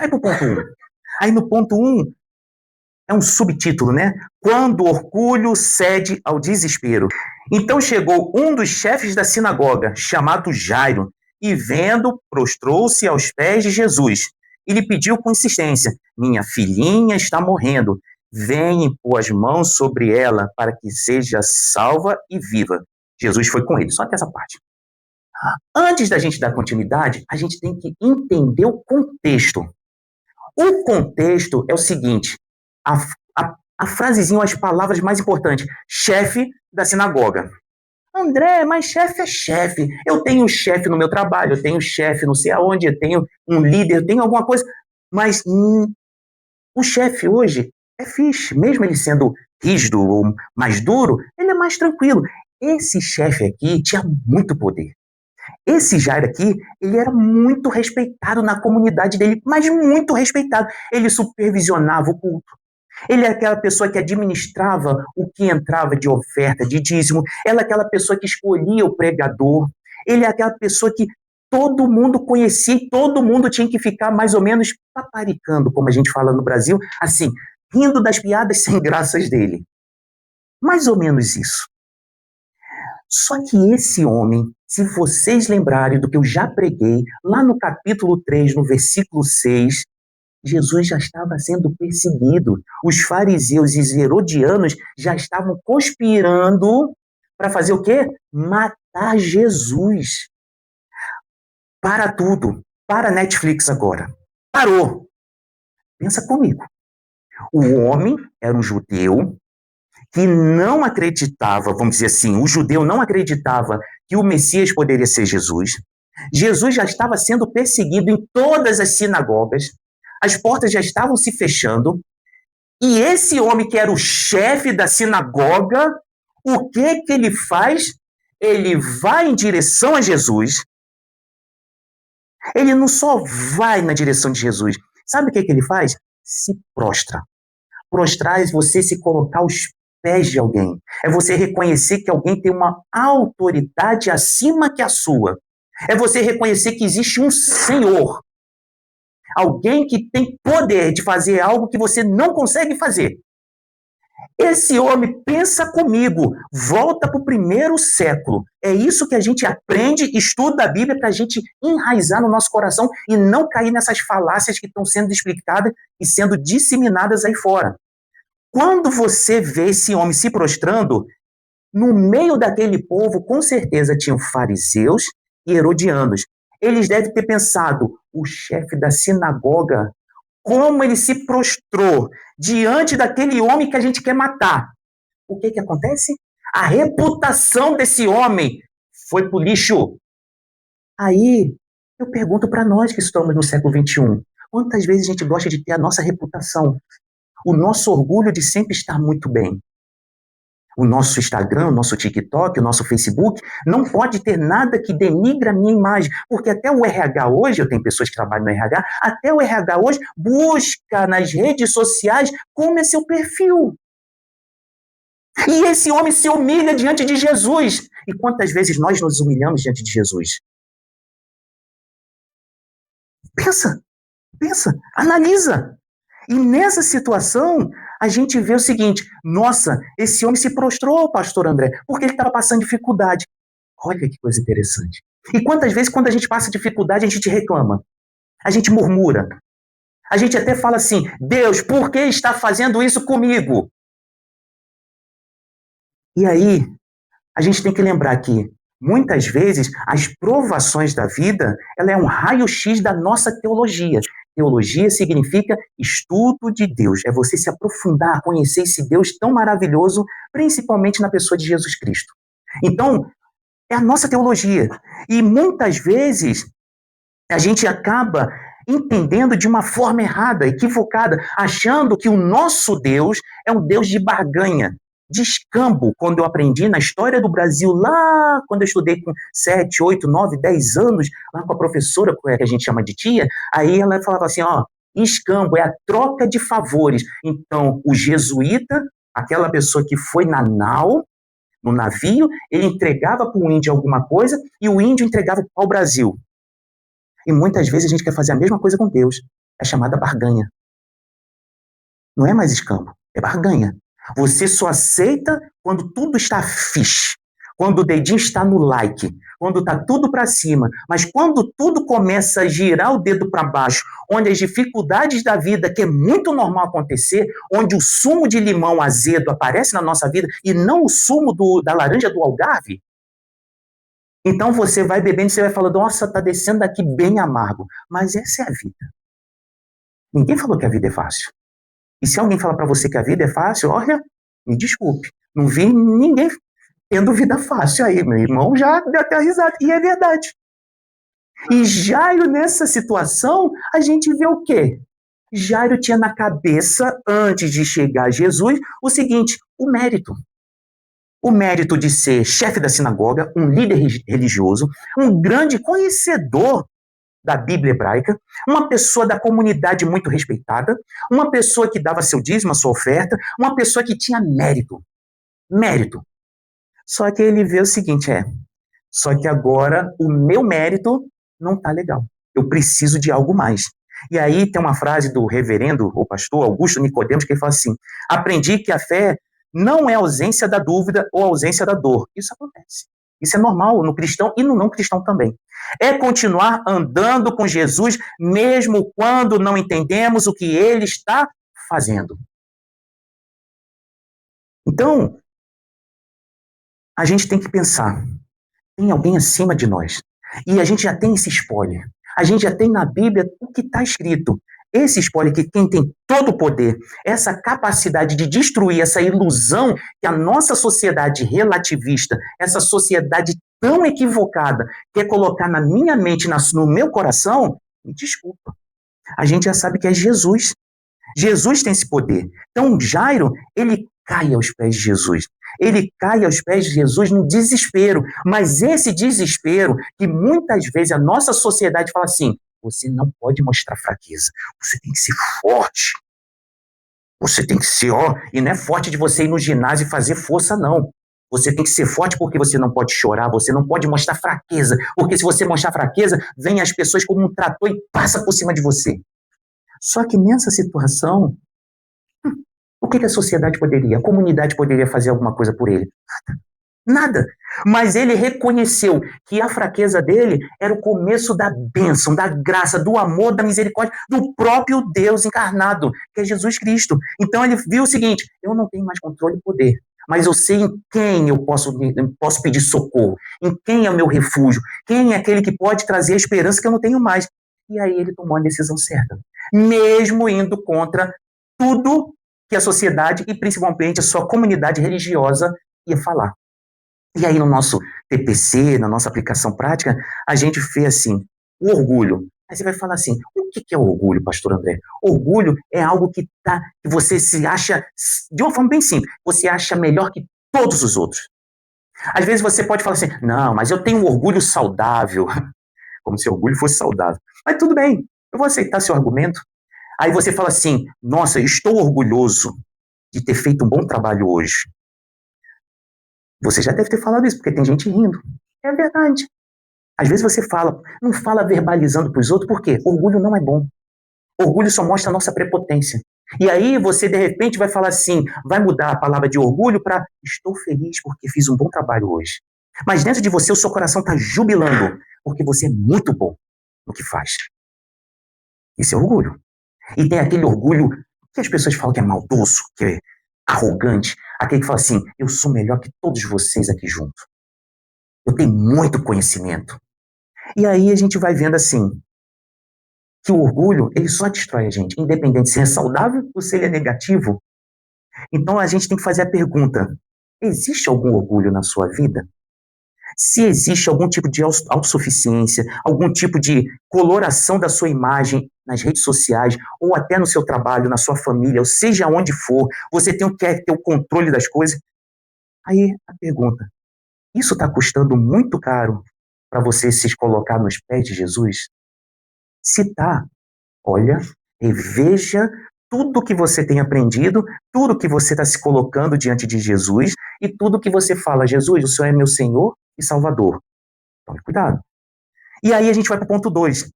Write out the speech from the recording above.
Vai pro ponto 1. Aí no ponto 1, é um subtítulo, né? Quando o orgulho cede ao desespero. Então chegou um dos chefes da sinagoga, chamado Jairo, e vendo, prostrou-se aos pés de Jesus. E lhe pediu com insistência: minha filhinha está morrendo. Venha impor as mãos sobre ela para que seja salva e viva. Jesus foi com ele, só até essa parte. Antes da gente dar continuidade, a gente tem que entender o contexto. O contexto é o seguinte: a frasezinha, as palavras mais importantes: chefe da sinagoga. André, mas chefe é chefe. Eu tenho chefe no meu trabalho, eu tenho chefe não sei aonde, eu tenho um líder, eu tenho alguma coisa. Mas o chefe hoje é fixe, mesmo ele sendo rígido ou mais duro, ele é mais tranquilo. Esse chefe aqui tinha muito poder. Esse Jairo aqui, ele era muito respeitado na comunidade dele, mas muito respeitado. Ele supervisionava o culto. Ele é aquela pessoa que administrava o que entrava de oferta, de dízimo. Ela é aquela pessoa que escolhia o pregador. Ele é aquela pessoa que todo mundo conhecia e todo mundo tinha que ficar mais ou menos paparicando, como a gente fala no Brasil, assim, rindo das piadas sem graças dele. Mais ou menos isso. Só que esse homem, se vocês lembrarem do que eu já preguei, lá no capítulo 3, no versículo 6, Jesus já estava sendo perseguido. Os fariseus e os herodianos já estavam conspirando para fazer o quê? Matar Jesus. Para tudo. Para a Netflix agora. Parou. Pensa comigo. O homem era um judeu que não acreditava, vamos dizer assim, o judeu não acreditava que o Messias poderia ser Jesus. Jesus já estava sendo perseguido em todas as sinagogas. As portas já estavam se fechando. E esse homem que era o chefe da sinagoga, o que ele faz? Ele vai em direção a Jesus. Ele não só vai na direção de Jesus. Sabe o que ele faz? Se prostra. Prostrar é você se colocar aos pés de alguém. É você reconhecer que alguém tem uma autoridade acima que a sua. É você reconhecer que existe um Senhor. Alguém que tem poder de fazer algo que você não consegue fazer. Esse homem, pensa comigo, volta para o primeiro século. É isso que a gente aprende, estuda a Bíblia para a gente enraizar no nosso coração e não cair nessas falácias que estão sendo explicadas e sendo disseminadas aí fora. Quando você vê esse homem se prostrando, no meio daquele povo, com certeza tinham fariseus e herodianos. Eles devem ter pensado: o chefe da sinagoga, como ele se prostrou diante daquele homem que a gente quer matar. O que acontece? A reputação desse homem foi pro lixo. Aí, eu pergunto para nós que estamos no século XXI, quantas vezes a gente gosta de ter a nossa reputação? O nosso orgulho de sempre estar muito bem. O nosso Instagram, o nosso TikTok, o nosso Facebook, não pode ter nada que denigre a minha imagem, porque até o RH hoje, eu tenho pessoas que trabalham no RH, até o RH hoje busca nas redes sociais como é seu perfil. E esse homem se humilha diante de Jesus. E quantas vezes nós nos humilhamos diante de Jesus? Pensa, analisa. E nessa situação, a gente vê o seguinte: nossa, esse homem se prostrou, pastor André, porque ele estava passando dificuldade. Olha que coisa interessante. E quantas vezes, quando a gente passa dificuldade, a gente reclama, a gente murmura, a gente até fala assim: Deus, por que está fazendo isso comigo? E aí, a gente tem que lembrar que, muitas vezes, as provações da vida, ela é um raio-x da nossa teologia. Teologia significa estudo de Deus. É você se aprofundar, conhecer esse Deus tão maravilhoso, principalmente na pessoa de Jesus Cristo. Então, é a nossa teologia. E muitas vezes, a gente acaba entendendo de uma forma errada, equivocada, achando que o nosso Deus é um Deus de barganha, de escambo. Quando eu aprendi na história do Brasil, lá quando eu estudei com 7, 8, 9, 10 anos, lá com a professora, que a gente chama de tia, aí ela falava assim, escambo é a troca de favores. Então, o jesuíta, aquela pessoa que foi na nau, no navio, ele entregava para o índio alguma coisa e o índio entregava para o Brasil. E muitas vezes a gente quer fazer a mesma coisa com Deus. É chamada barganha. Não é mais escambo, é barganha. Você só aceita quando tudo está fixe, quando o dedinho está no like, quando está tudo para cima. Mas quando tudo começa a girar o dedo para baixo, onde as dificuldades da vida, que é muito normal acontecer, onde o sumo de limão azedo aparece na nossa vida e não o sumo da laranja do Algarve, então você vai bebendo e você vai falando, nossa, tá descendo daqui bem amargo. Mas essa é a vida. Ninguém falou que a vida é fácil. E se alguém falar para você que a vida é fácil, olha, me desculpe, não vi ninguém tendo vida fácil aí. Meu irmão já deu até a risada. E é verdade. E Jairo, nessa situação, a gente vê o quê? Jairo tinha na cabeça, antes de chegar a Jesus, o seguinte, o mérito. O mérito de ser chefe da sinagoga, um líder religioso, um grande conhecedor da Bíblia hebraica, uma pessoa da comunidade muito respeitada, uma pessoa que dava seu dízimo, a sua oferta, uma pessoa que tinha mérito. Mérito. Só que ele vê o seguinte, só que agora o meu mérito não tá legal. Eu preciso de algo mais. E aí tem uma frase do reverendo, ou pastor Augusto Nicodemos, que ele fala assim, aprendi que a fé não é ausência da dúvida ou ausência da dor. Isso acontece. Isso é normal no cristão e no não cristão também. É continuar andando com Jesus, mesmo quando não entendemos o que ele está fazendo. Então, a gente tem que pensar, tem alguém acima de nós. E a gente já tem esse spoiler. A gente já tem na Bíblia o que está escrito. Esse spoiler que quem tem todo o poder, essa capacidade de destruir essa ilusão que a nossa sociedade relativista, essa sociedade tão equivocada, quer colocar na minha mente, no meu coração, me desculpa. A gente já sabe que é Jesus. Jesus tem esse poder. Então, Jairo, ele cai aos pés de Jesus. Ele cai aos pés de Jesus no desespero. Mas esse desespero, que muitas vezes a nossa sociedade fala assim, você não pode mostrar fraqueza. Você tem que ser forte. Você tem que ser, e não é forte de você ir no ginásio e fazer força, não. Você tem que ser forte porque você não pode chorar, você não pode mostrar fraqueza. Porque se você mostrar fraqueza, vem as pessoas como um trator e passa por cima de você. Só que nessa situação, o que a sociedade poderia, a comunidade poderia fazer alguma coisa por ele? Nada. Mas ele reconheceu que a fraqueza dele era o começo da bênção, da graça, do amor, da misericórdia, do próprio Deus encarnado, que é Jesus Cristo. Então ele viu o seguinte, eu não tenho mais controle e poder, mas eu sei em quem eu posso pedir socorro, em quem é o meu refúgio, quem é aquele que pode trazer a esperança que eu não tenho mais. E aí ele tomou a decisão certa, mesmo indo contra tudo que a sociedade e principalmente a sua comunidade religiosa ia falar. E aí no nosso TPC, na nossa aplicação prática, a gente vê assim, o orgulho. Aí você vai falar assim, o que é orgulho, pastor André? Orgulho é algo que você se acha, de uma forma bem simples, você acha melhor que todos os outros. Às vezes você pode falar assim, não, mas eu tenho um orgulho saudável, como se orgulho fosse saudável. Mas tudo bem, eu vou aceitar seu argumento. Aí você fala assim, nossa, estou orgulhoso de ter feito um bom trabalho hoje. Você já deve ter falado isso, porque tem gente rindo. É verdade. Às vezes você fala, não fala verbalizando para os outros, por quê? Orgulho não é bom. Orgulho só mostra a nossa prepotência. E aí você, de repente, vai falar assim, vai mudar a palavra de orgulho para estou feliz porque fiz um bom trabalho hoje. Mas dentro de você, o seu coração está jubilando, porque você é muito bom no que faz. Isso é orgulho. E tem aquele orgulho que as pessoas falam que é maldoso, que é arrogante, aquele que fala assim, eu sou melhor que todos vocês aqui juntos. Eu tenho muito conhecimento. E aí a gente vai vendo assim, que o orgulho, ele só destrói a gente, independente se é saudável ou se ele é negativo. Então a gente tem que fazer a pergunta, existe algum orgulho na sua vida? Se existe algum tipo de autossuficiência, algum tipo de coloração da sua imagem nas redes sociais, ou até no seu trabalho, na sua família, ou seja onde for, você quer ter o controle das coisas. Aí a pergunta, isso está custando muito caro para você se colocar nos pés de Jesus? Se está, olha, reveja tudo que você tem aprendido, tudo que você está se colocando diante de Jesus e tudo que você fala, Jesus, o Senhor é meu Senhor e Salvador. Tome cuidado. E aí a gente vai para o ponto 2.